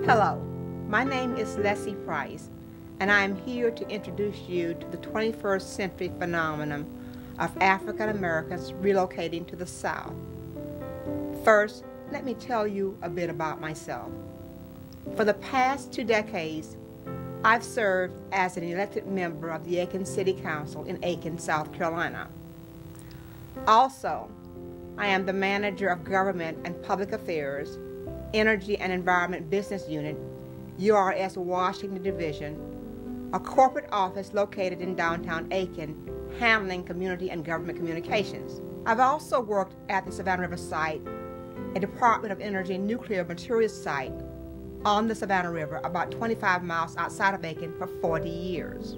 Hello, my name is Lessie and I am here to introduce you to the 21st century phenomenon of African Americans relocating to the South. First, let me tell you a bit about myself. For the past 2 decades, I've served as an elected member of the Aiken City Council in Aiken, South Carolina. Also, I am the manager of Government and Public Affairs, Energy and Environment Business Unit, URS Washington Division, a corporate office located in downtown Aiken, handling community and government communications. I've also worked at the Savannah River site, a Department of Energy nuclear materials site on the Savannah River, about 25 miles outside of Aiken, for 40 years.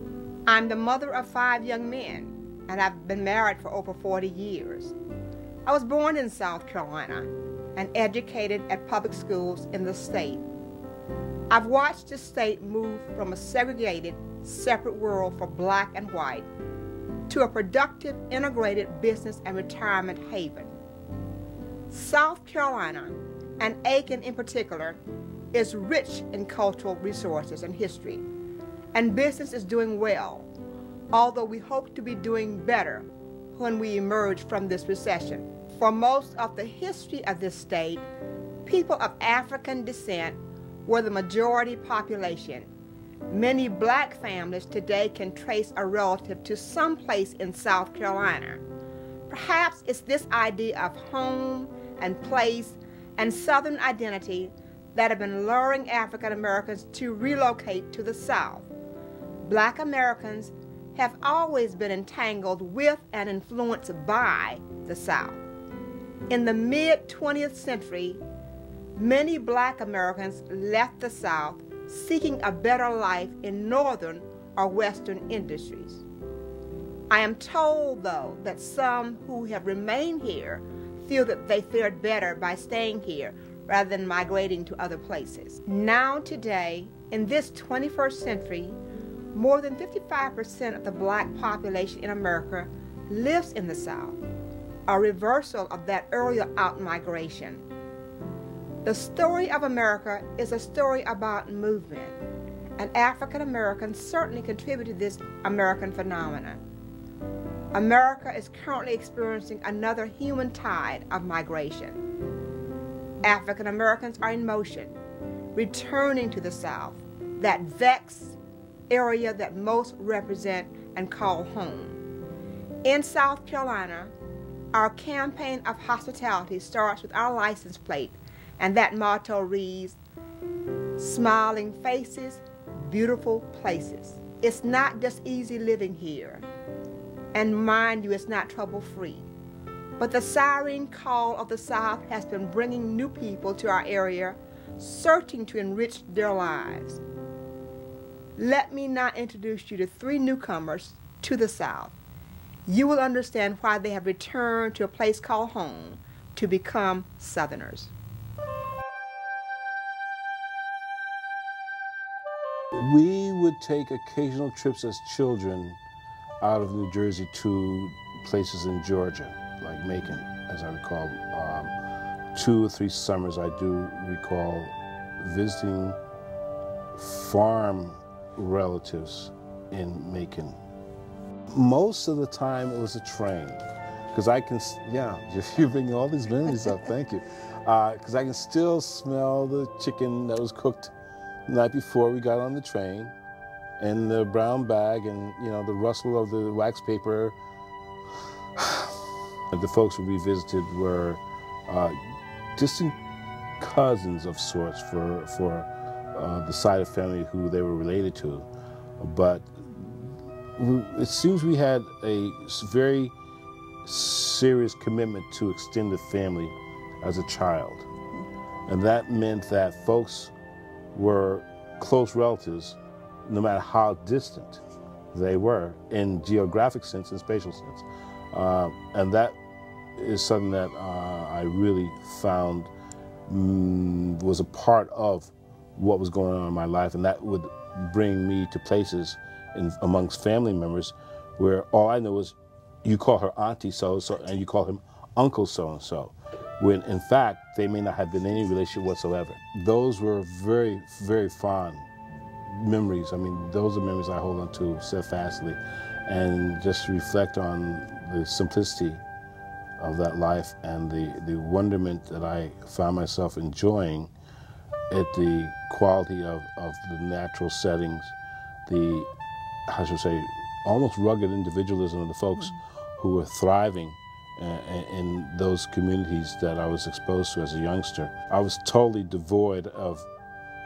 I'm the mother of 5 young men, and I've been married for over 40 years. I was born in South Carolina and educated at public schools in the state. I've watched the state move from a segregated, separate world for black and white to a productive, integrated business and retirement haven. South Carolina, and Aiken in particular, is rich in cultural resources and history, and business is doing well, although we hope to be doing better when we emerge from this recession. For most of the history of this state, people of African descent were the majority population. Many black families today can trace a relative to some place in South Carolina. Perhaps it's this idea of home and place and Southern identity that have been luring African Americans to relocate to the South. Black Americans have always been entangled with and influenced by the South. In the mid-20th century, many black Americans left the South seeking a better life in northern or western industries. I am told, though, that some who have remained here feel that they fared better by staying here rather than migrating to other places. Now today, in this 21st century, more than 55% of the black population in America lives in the South, a reversal of that earlier out-migration. The story of America is a story about movement, and African Americans certainly contribute to this American phenomenon. America is currently experiencing another human tide of migration. African Americans are in motion, returning to the South, that vexed area that most represent and call home. In South Carolina, our campaign of hospitality starts with our license plate, and that motto reads, "Smiling faces, beautiful places." It's not just easy living here, and mind you, it's not trouble-free. But the siren call of the South has been bringing new people to our area, searching to enrich their lives. Let me now introduce you to 3 newcomers to the South. You will understand why they have returned to a place called home to become Southerners. We would take occasional trips as children out of New Jersey to places in Georgia, like Macon, as I recall. 2 or 3 summers I do recall visiting farm relatives in Macon. Most of the time it was a train, because I can, you're bringing all these memories up, thank you. Because I can still smell the chicken that was cooked the night before we got on the train, and the brown bag, and the rustle of the wax paper. The folks we visited were distant cousins of sorts for the side of family who they were related to, but it seems we had a very serious commitment to extended family as a child, and that meant that folks were close relatives no matter how distant they were in geographic sense and spatial sense. And that is something that I really found was a part of what was going on in my life, and that would bring me to places amongst family members where all I know is you call her auntie so-and-so and you call him uncle so-and-so. when in fact they may not have been any relationship whatsoever. Those were very, very fond memories. I mean, those are memories I hold on to steadfastly, and just reflect on the simplicity of that life and the wonderment that I found myself enjoying at the quality of the natural settings, the, how should I say, almost rugged individualism of the folks who were thriving in those communities that I was exposed to as a youngster. I was totally devoid of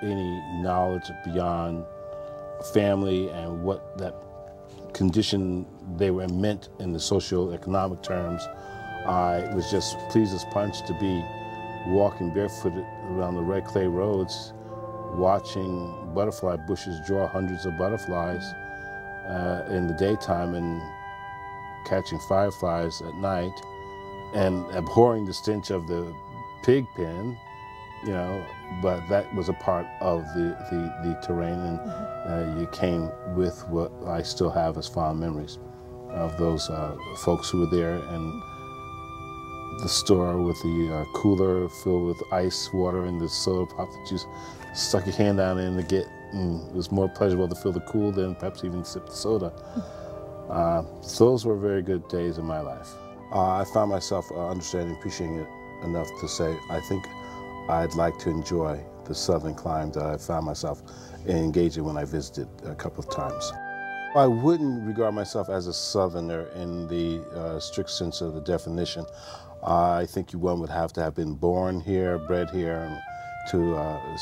any knowledge beyond family and what that condition they were meant in the socio-economic terms. I was just pleased as punch to be walking barefooted around the red clay roads, watching butterfly bushes draw hundreds of butterflies in the daytime and catching fireflies at night, and abhorring the stench of the pig pen, you know, but that was a part of the terrain, and you came with what I still have as fond memories of those folks who were there, and the store with the cooler filled with ice water and the soda pop that you stuck your hand down in to get. It was more pleasurable to feel the cool than perhaps even sip the soda. Those were very good days in my life. I found myself understanding and appreciating it enough to say, I think I'd like to enjoy the southern climb that I found myself engaged in when I visited a couple of times. I wouldn't regard myself as a southerner in the strict sense of the definition. I think one would have to have been born here, bred here, and to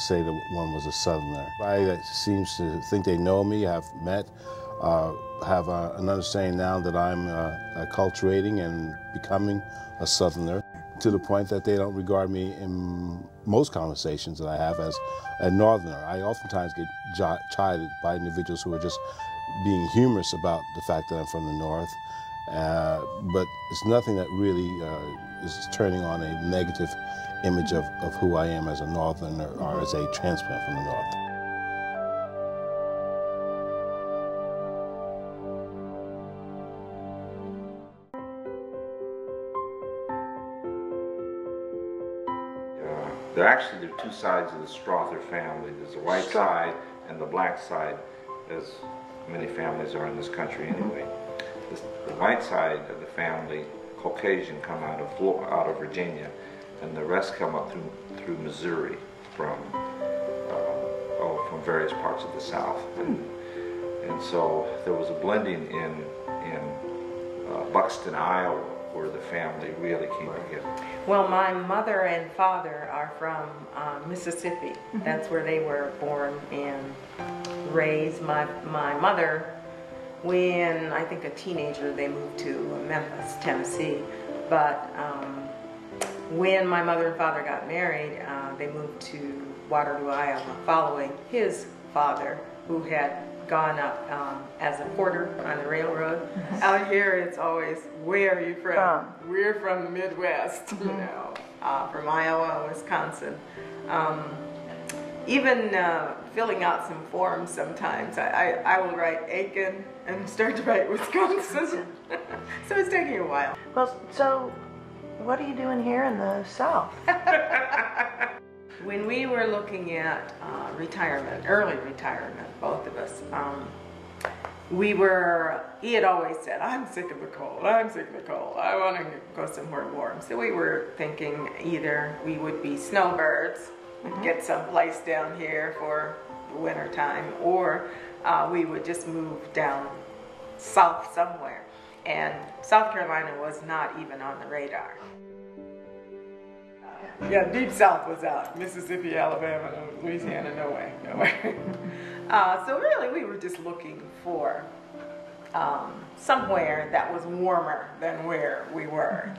say that one was a southerner. Everybody seems to think they know me, have met, have an understanding now that I'm acculturating and becoming a southerner, to the point that they don't regard me in most conversations that I have as a northerner. I oftentimes get chided by individuals who are just being humorous about the fact that I'm from the north, but it's nothing that really is turning on a negative image of who I am as a northerner or as a transplant from the north. There are two sides of the Strother family. There's the white side and the black side, as many families are in this country anyway. The white side of the family, Caucasian, come out of Virginia, and the rest come up through Missouri from various parts of the South. And so there was a blending in Buxton, Iowa, where the family really came together. Well, my mother and father are from Mississippi. That's where they were born and raised. My mother, when I think a teenager, they moved to Memphis, Tennessee. But when my mother and father got married, they moved to Waterloo, Iowa, following his father, who had gone up as a porter on the railroad. Out here, it's always, where are you from? We're from the Midwest, you know, from Iowa, Wisconsin. Even filling out some forms sometimes, I will write Aiken and start to write Wisconsin. So it's taking a while. Well, so what are you doing here in the South? When we were looking at retirement, early retirement, both of us, he had always said, I'm sick of the cold, I'm sick of the cold, I want to go somewhere warm. So we were thinking either we would be snowbirds, and get someplace down here for the winter time, or we would just move down south somewhere. And South Carolina was not even on the radar. Yeah, deep south was out. Mississippi, Alabama, Louisiana, no way, no way. So really we were just looking for somewhere that was warmer than where we were,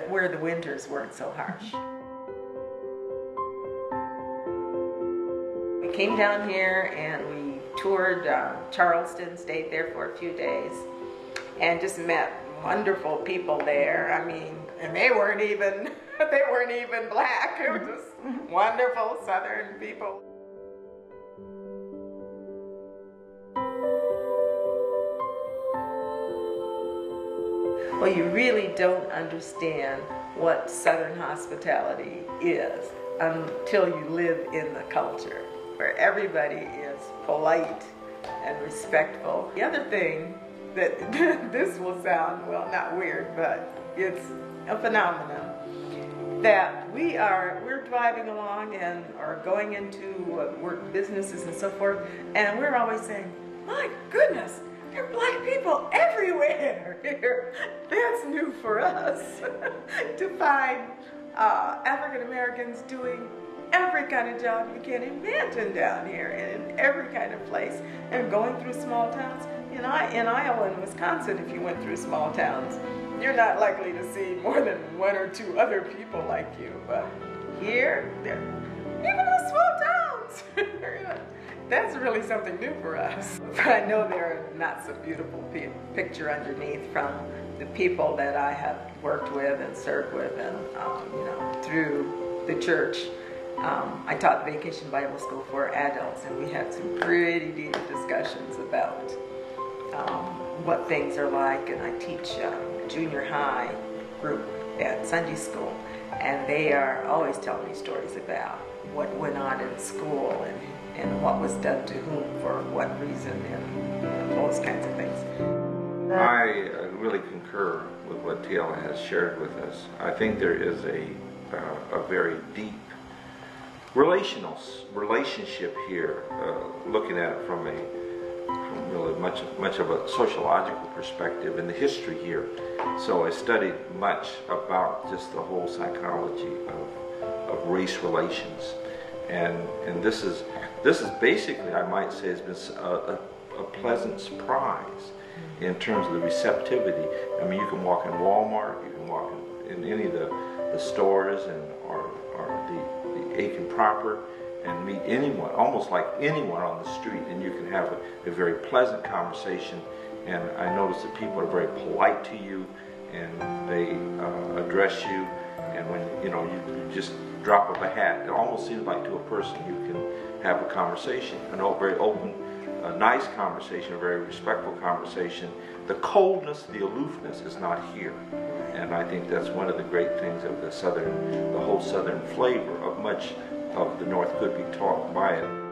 where the winters weren't so harsh. We came down here and we toured Charleston, stayed there for a few days, and just met wonderful people there. I mean, and they weren't even black. It was just wonderful Southern people. Well, you really don't understand what Southern hospitality is until you live in the culture, where everybody is polite and respectful. The other thing that this will sound, well, not weird, but it's a phenomenon, that we're driving along and are going into work businesses and so forth, and we're always saying, my goodness, there are black people everywhere here. That's new for us to find African Americans doing every kind of job you can imagine down here, and in every kind of place, and going through small towns. In Iowa and Wisconsin, if you went through small towns, you're not likely to see more than one or two other people like you. But here, even in small towns, that's really something new for us. But I know there are not so beautiful picture underneath from the people that I have worked with and served with, and through the church. I taught Vacation Bible School for adults, and we had some pretty deep discussions about what things are like, and I teach junior high group at Sunday school, and they are always telling me stories about what went on in school and what was done to whom for what reason, and those kinds of things. I really concur with what Taylor has shared with us. I think there is a very deep relationship here, looking at it from really much of a sociological perspective in the history here. So I studied much about just the whole psychology of race relations, and this is basically, I might say, has been a pleasant surprise in terms of the receptivity. I mean, you can walk in Walmart, you can walk in any of the stores or the Aiken proper, and meet anyone, almost like anyone on the street, and you can have a very pleasant conversation. And I notice that people are very polite to you, and they address you, and when you just drop of a hat, it almost seems like to a person you can have a conversation, a very open, a nice conversation, a very respectful conversation. The coldness, the aloofness is not here. And I think that's one of the great things of the whole Southern flavor of much of the North could be taught by it.